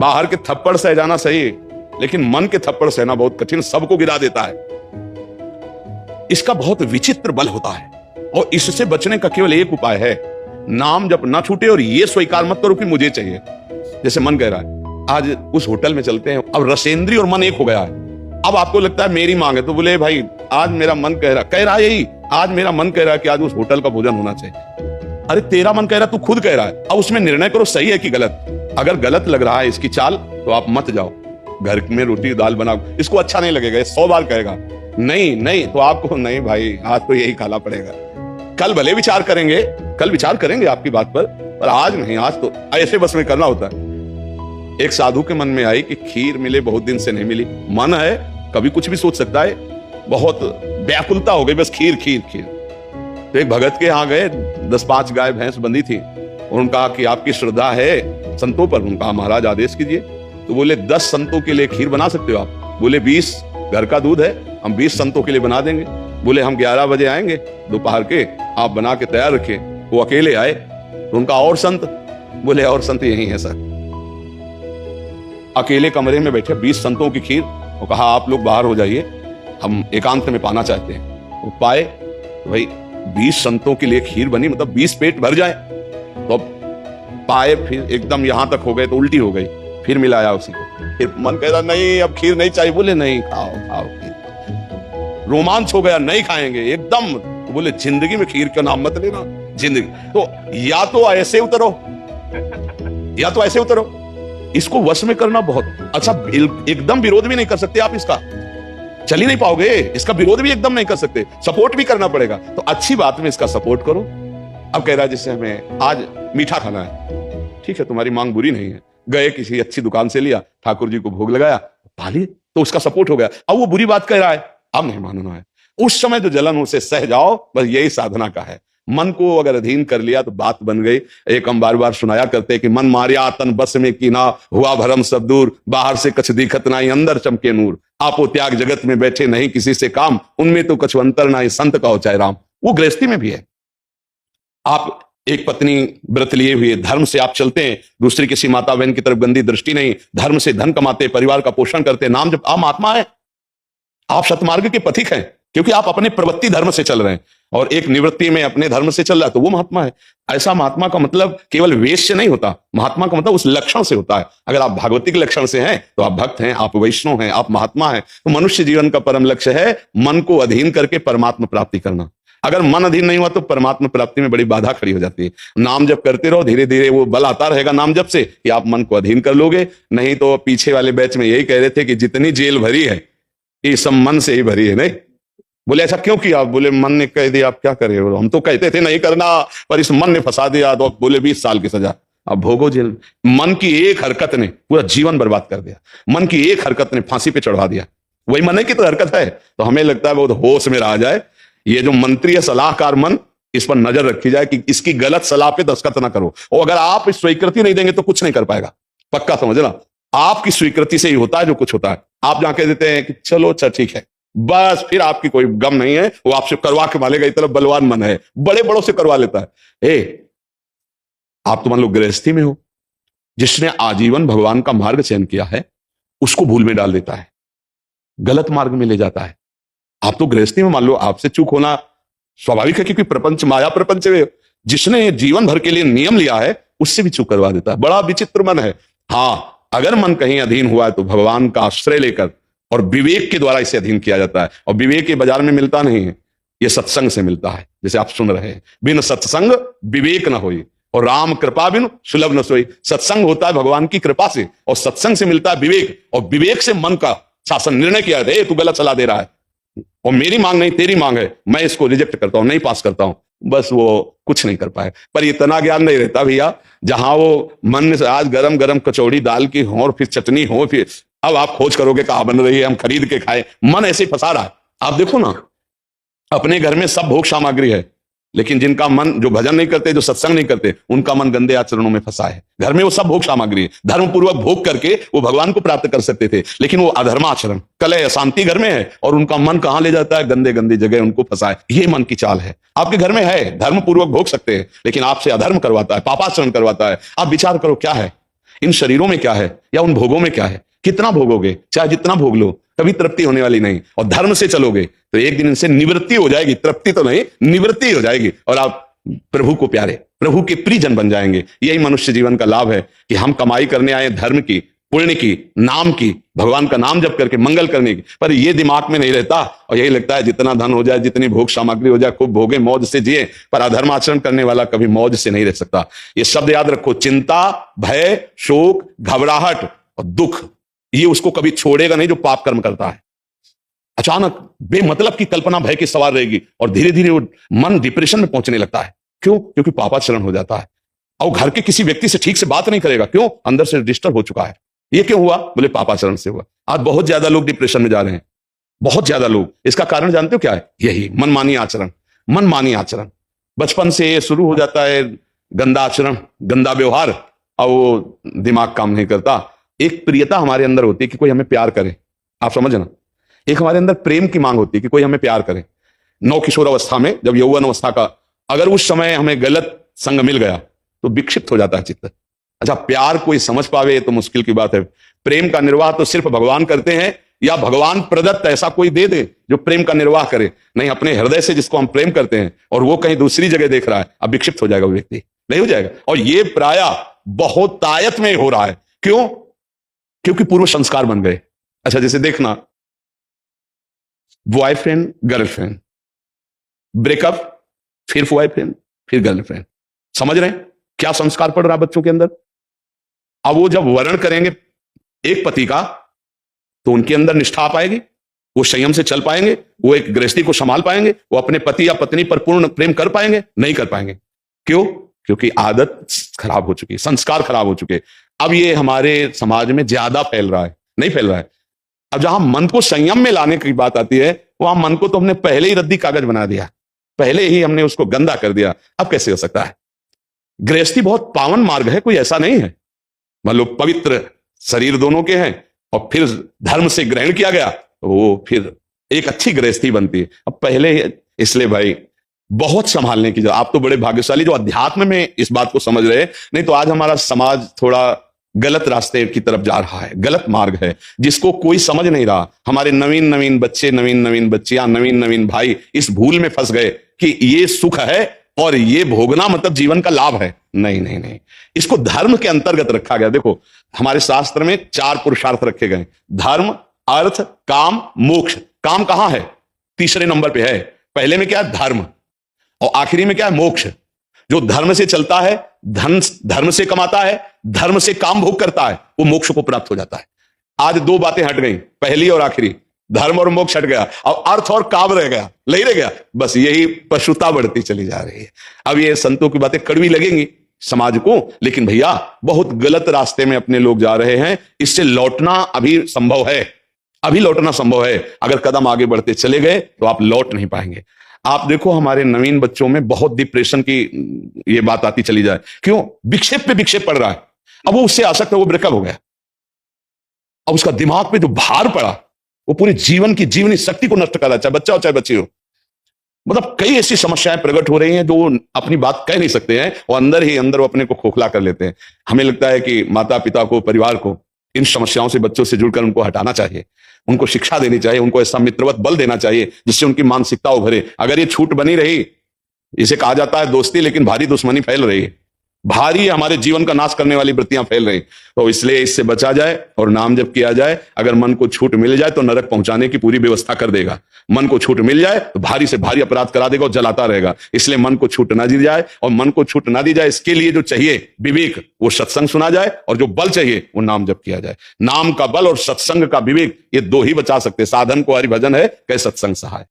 बाहर के थप्पड़ सह जाना सही, लेकिन मन के थप्पड़ सहना बहुत कठिन, सबको गिरा देता है। इसका बहुत विचित्र बल होता है और इससे बचने का केवल एक उपाय है, नाम जब ना छूटे और ये स्वीकार मत करो कि मुझे चाहिए। जैसे मन कह रहा है आज उस होटल में चलते हैं, अब रसेंद्री और मन एक हो गया है। अब आपको लगता है मेरी मांग है, तो बोले भाई आज मेरा मन कह रहा है यही, आज मेरा मन कह रहा है कि आज उस होटल का भोजन होना चाहिए। अरे तेरा मन कह रहा है, तू खुद कह रहा है, अब उसमें निर्णय करो सही है कि गलत। अगर गलत लग रहा है इसकी चाल तो आप मत जाओ, घर में रोटी दाल बनाओ, इसको अच्छा नहीं लगेगा, 100 बार कहेगा नहीं नहीं, तो आपको नहीं भाई आज तो यही खाना पड़ेगा। कल भले विचार करेंगे, कल विचार करेंगे आपकी बात पर आज नहीं, आज तो ऐसे बस में करना होता है। एक साधु के मन में आई कि खीर मिले, बहुत दिन से नहीं मिली, मन है कभी कुछ भी सोच सकता है, बहुत व्याकुलता हो गई, बस खीर खीर खीर। तो एक भगत के यहाँ गए, 10-5 गाय भैंस बंधी थी, और उनका कि आपकी श्रद्धा है संतों पर, उनका महाराज आदेश कीजिए। तो बोले 10 संतों के लिए खीर बना सकते हो आप? बोले 20 घर का दूध है, हम 20 संतों के लिए बना देंगे। बोले हम 11 बजे आएंगे दोपहर के, आप बना के तैयार रखिए। वो अकेले आए, तो उनका और संत, बोले और संत यही है सर। अकेले कमरे में बैठे 20 संतों की खीर, वो कहा आप लोग बाहर हो जाइए, हम एकांत में पाना चाहते हैं। वो पाए भाई 20 संतों के लिए खीर बनी, मतलब 20 पेट भर जाए। तो अब पाए फिर एकदम यहां तक हो गए तो उल्टी हो गई, फिर मिलाया उसी को, फिर मन कह रहा नहीं अब खीर नहीं चाहिए। बोले नहीं खाओ खाओ खीर। रोमांच हो गया, नहीं खाएंगे एकदम। तो बोले जिंदगी में खीर का नाम मत लेना, जिंदगी तो या तो ऐसे उतरो या तो ऐसे उतरो। इसको वश में करना बहुत अच्छा, एकदम विरोध भी नहीं कर सकते आप इसका, चल ही नहीं पाओगे, इसका विरोध भी एकदम नहीं कर सकते, सपोर्ट भी करना पड़ेगा। तो अच्छी बात में इसका सपोर्ट करो। अब कह रहा है जैसे हमें आज मीठा खाना है, ठीक है तुम्हारी मांग बुरी नहीं है, गए किसी अच्छी दुकान से लिया, ठाकुर जी को भोग लगाया, पा लिए, तो उसका सपोर्ट हो गया। अब वो बुरी बात कह रहा है, अब नहीं मानना है। उस समय जो जलन उसे सह जाओ, बस यही साधना का है। मन को अगर अधीन कर लिया तो बात बन गई। एक हम बार बार सुनाया करते कि मन मारिया तन बस में कीना, हुआ भरम सब दूर, बाहर से कछ दिखत नाई अंदर चमके नूर, आपो त्याग जगत में बैठे नहीं किसी से काम, उनमें तो कछु अंतर नाई संत का हो चाहे राम। वो गृहस्थी में भी है, आप एक पत्नी व्रत लिए हुए धर्म से आप चलते हैं, दूसरी किसी माता बहन की तरफ गंदी दृष्टि नहीं, धर्म से धन कमाते, परिवार का पोषण करते, नाम जब आप महात्मा है, आप सतमार्ग के पथिक हैं, क्योंकि आप अपने प्रवृत्ति धर्म से चल रहे हैं, और एक निवृत्ति में अपने धर्म से चल रहा है, तो वो महात्मा है। ऐसा महात्मा का मतलब केवल वेश से नहीं होता, महात्मा का मतलब उस लक्षण से होता है। अगर आप भागवतिक लक्षण से हैं तो आप भक्त हैं, आप वैष्णव हैं, आप महात्मा हैं। तो मनुष्य जीवन का परम लक्ष्य है मन को अधीन करके परमात्मा प्राप्ति करना। अगर मन अधीन नहीं हुआ तो परमात्मा प्राप्ति में बड़ी बाधा खड़ी हो जाती है। नाम जप करते रहो, धीरे धीरे वो बल आता रहेगा नाम जप से कि आप मन को अधीन कर लोगे। नहीं तो पीछे वाले बैच में यही कह रहे थे कि जितनी जेल भरी है ये सब मन से ही भरी है। नहीं बोले ऐसा क्यों किया? बोले मन ने कह दिया, आप क्या करे, हम तो कहते थे नहीं करना, पर इस मन ने फंसा दिया, तो बोले 20 साल की सजा, अब भोगो जेल। मन की एक हरकत ने पूरा जीवन बर्बाद कर दिया, मन की एक हरकत ने फांसी पे चढ़ा दिया। वही मन की तो हरकत है। तो हमें लगता है बहुत होश में रहा जाए, ये जो मंत्री है सलाहकार मन, इस पर नजर रखी जाए कि इसकी गलत सलाह पे दस्तखत ना करो। और अगर आप स्वीकृति नहीं देंगे तो कुछ नहीं कर पाएगा, पक्का समझना। आपकी स्वीकृति से ही होता है जो कुछ होता है। आप जहां कह देते हैं कि चलो अच्छा ठीक है, बस फिर आपकी कोई गम नहीं है, वो आपसे करवा के मानेगा। इतना बलवान मन है, बड़े बड़ों से करवा लेता है। आप तो मान लो गृहस्थी में हो, जिसने आजीवन भगवान का मार्ग चयन किया है उसको भूल में डाल देता है, गलत मार्ग में ले जाता है। आप तो गृहस्थी में मान लो आपसे चूक होना स्वाभाविक है, क्योंकि प्रपंच माया प्रपंच में जिसने जीवन भर के लिए नियम लिया है उससे भी चूक करवा देता है। बड़ा विचित्र मन है। हाँ, अगर मन कहीं अधीन हुआ है तो भगवान का आश्रय लेकर और विवेक के द्वारा इसे अधीन किया जाता है। और विवेक ये बाजार में मिलता नहीं है, ये सत्संग से मिलता है। जैसे आप सुन रहे हैं, बिन सत्संग विवेक न होई और राम कृपा बिन सुलभ न सोई। सत्संग होता है भगवान की कृपा से, और सत्संग से मिलता है विवेक, और विवेक से मन का शासन निर्णय किया जाता है, तू गलत सलाह दे रहा है और मेरी मांग नहीं तेरी मांग है, मैं इसको रिजेक्ट करता हूं, नहीं पास करता हूं। बस वो कुछ नहीं कर पाए। पर इतना ज्ञान नहीं रहता भैया, जहां वो मन से आज गरम गरम कचौड़ी दाल की हो और फिर चटनी हो, फिर अब आप खोज करोगे कहां बन रही है, हम खरीद के खाए। मन ऐसे फंसा रहा है। आप देखो ना, अपने घर में सब भोग सामग्री है, लेकिन जिनका मन, जो भजन नहीं करते, जो सत्संग नहीं करते, उनका मन गंदे आचरणों में फंसा है। घर में वो सब भोग सामग्री है, धर्म पूर्वक भोग करके वो भगवान को प्राप्त कर सकते थे, लेकिन वो अधर्माचरण, कलह, अशांति घर में है, और उनका मन कहां ले जाता है? गंदे गंदी जगह उनको फंसाए। ये मन की चाल है। आपके घर में है, धर्म पूर्वक भोग सकते हैं, लेकिन आपसे अधर्म करवाता है, पापाचरण करवाता है। आप विचार करो क्या है। इन शरीरों में क्या है या उन भोगों में क्या है, कितना भोगोगे, चाहे जितना भोग लो, कभी तृप्ति होने वाली नहीं। और धर्म से चलोगे तो एक दिन इनसे निवृत्ति हो जाएगी, तृप्ति तो नहीं, निवृत्ति हो जाएगी, और आप प्रभु को प्यारे, प्रभु के प्रियजन बन जाएंगे। यही मनुष्य जीवन का लाभ है कि हम कमाई करने आए धर्म की, पुण्य की, नाम की, भगवान का नाम जप करके मंगल करने की, पर ये दिमाग में नहीं रहता और यही लगता है जितना धन हो जाए, जितनी भोग सामग्री हो जाए, खूब भोगे, मौज से जिए। पर अधर्म आचरण करने वाला कभी मौज से नहीं रह सकता। ये शब्द याद रखो, चिंता, भय, शोक, घबराहट और दुख, ये उसको कभी छोड़ेगा नहीं जो पाप कर्म करता है। अचानक बेमतलब की कल्पना भय की सवार रहेगी और धीरे धीरे वो मन डिप्रेशन में पहुंचने लगता है। क्यों? क्योंकि पापाचरण हो जाता है। और घर के किसी व्यक्ति से ठीक से बात नहीं करेगा। क्यों? अंदर से डिस्टर्ब हो चुका है। ये क्यों हुआ? बोले पापाचरण से हुआ। आज बहुत ज्यादा लोग डिप्रेशन में जा रहे हैं, बहुत ज्यादा लोग। इसका कारण जानते हो क्या है? यही मनमानी आचरण। मनमानी आचरण बचपन से शुरू हो जाता है, गंदा आचरण, गंदा व्यवहार, और वो दिमाग काम नहीं करता। एक प्रियता हमारे अंदर होती है कि कोई हमें प्यार करे, आप समझ ना। एक हमारे अंदर प्रेम की मांग होती है कि कोई हमें प्यार करे। नौ किशोर अवस्था में, जब यौवन अवस्था का, अगर उस समय हमें गलत संग मिल गया तो विक्षिप्त हो जाता है चित्त। अच्छा, प्यार कोई समझ पावे तो मुश्किल की बात है। प्रेम का निर्वाह तो सिर्फ भगवान करते हैं, या भगवान प्रदत्त ऐसा कोई दे दे जो प्रेम का निर्वाह करे। नहीं, अपने हृदय से जिसको हम प्रेम करते हैं और वो कहीं दूसरी जगह देख रहा है, अब विक्षिप्त हो जाएगा वो व्यक्ति, नहीं हो जाएगा। और ये प्रायः बहुत तायत में हो रहा है। क्यों? क्योंकि पूर्व संस्कार बन गए। अच्छा, जैसे देखना, बॉयफ्रेंड गर्लफ्रेंड, ब्रेकअप, फिर बॉयफ्रेंड, फिर गर्लफ्रेंड। समझ रहे हैं क्या संस्कार पड़ रहा है बच्चों के अंदर? अब वो जब वर्ण करेंगे एक पति का तो उनके अंदर निष्ठा आ पाएगी, वो संयम से चल पाएंगे, वो एक गृहस्थी को संभाल पाएंगे, वो अपने पति या पत्नी पर पूर्ण प्रेम कर पाएंगे? नहीं कर पाएंगे। क्यों? क्योंकि आदत खराब हो चुकी, संस्कार खराब हो चुके। अब ये हमारे समाज में ज्यादा फैल रहा है, नहीं फैल रहा है। अब जहां मन को संयम में लाने की बात आती है, वहां मन को तो हमने पहले ही रद्दी कागज बना दिया, पहले ही हमने उसको गंदा कर दिया। अब कैसे हो सकता है? गृहस्थी बहुत पावन मार्ग है, कोई ऐसा नहीं है। मतलब पवित्र शरीर दोनों के हैं और फिर धर्म से ग्रहण किया गया तो वो फिर एक अच्छी गृहस्थी बनती है। अब पहले, इसलिए भाई बहुत संभालने की जरूरत। आप तो बड़े भाग्यशाली जो अध्यात्म में इस बात को समझ रहे हैं, नहीं तो आज हमारा समाज थोड़ा गलत रास्ते की तरफ जा रहा है, गलत मार्ग है जिसको कोई समझ नहीं रहा। हमारे नवीन नवीन बच्चे, नवीन नवीन बच्चियां, नवीन नवीन भाई इस भूल में फंस गए कि ये सुख है और ये भोगना मतलब जीवन का लाभ है। नहीं नहीं नहीं, इसको धर्म के अंतर्गत रखा गया। देखो, हमारे शास्त्र में 4 पुरुषार्थ रखे गए, धर्म, अर्थ, काम, मोक्ष। काम कहां है? तीसरे नंबर पे है। पहले में क्या है? धर्म, और आखिरी में क्या है? मोक्ष। जो धर्म से चलता है, धन धर्म से कमाता है, धर्म से काम भोग करता है, वो मोक्ष को प्राप्त हो जाता है। आज 2 बातें हट गई, पहली और आखिरी, धर्म और मोक्ष हट गया, अब अर्थ और काम रह गया, नहीं रह गया। बस यही पशुता बढ़ती चली जा रही है। अब ये संतों की बातें कड़वी लगेंगी समाज को, लेकिन भैया बहुत गलत रास्ते में अपने लोग जा रहे हैं। इससे लौटना अभी संभव है, अभी लौटना संभव है। अगर कदम आगे बढ़ते चले गए तो आप लौट नहीं पाएंगे। आप देखो, हमारे नवीन बच्चों में बहुत डिप्रेशन की ये बात आती चली जाए। क्यों? विक्षेप पे विक्षेप पड़ रहा है। अब वो उससे आसक्त है, वो ब्रेकअप हो गया, अब उसका दिमाग पे जो भार पड़ा वो पूरे जीवन की जीवनी शक्ति को नष्ट कर रहा है, चाहे बच्चा हो चाहे बच्ची हो। मतलब कई ऐसी समस्याएं प्रकट हो रही हैं जो अपनी बात कह नहीं सकते हैं और अंदर ही अंदर वो अपने को खोखला कर लेते हैं। हमें लगता है कि माता पिता को, परिवार को इन समस्याओं से बच्चों से जुड़कर उनको हटाना चाहिए, उनको शिक्षा देनी चाहिए, उनको ऐसा मित्रवत बल देना चाहिए जिससे उनकी मानसिकता उभरे। अगर ये छूट बनी रही, इसे कहा जाता है दोस्ती, लेकिन भारी दुश्मनी फैल रही है, भारी हमारे जीवन का नाश करने वाली वृत्तियां फैल रही। तो इसलिए इससे बचा जाए और नाम जप किया जाए। अगर मन को छूट मिल जाए तो नरक पहुंचाने की पूरी व्यवस्था कर देगा। मन को छूट मिल जाए तो भारी से भारी अपराध करा देगा और जलाता रहेगा। इसलिए मन को छूट ना दी जाए, और मन को छूट ना दी जाए इसके लिए जो चाहिए विवेक, वो सत्संग सुना जाए, और जो बल चाहिए वो नाम जप किया जाए। नाम का बल और सत्संग का विवेक, ये 2 ही बचा सकते। साधन को हरिभजन है, कह सत्संग सहाय।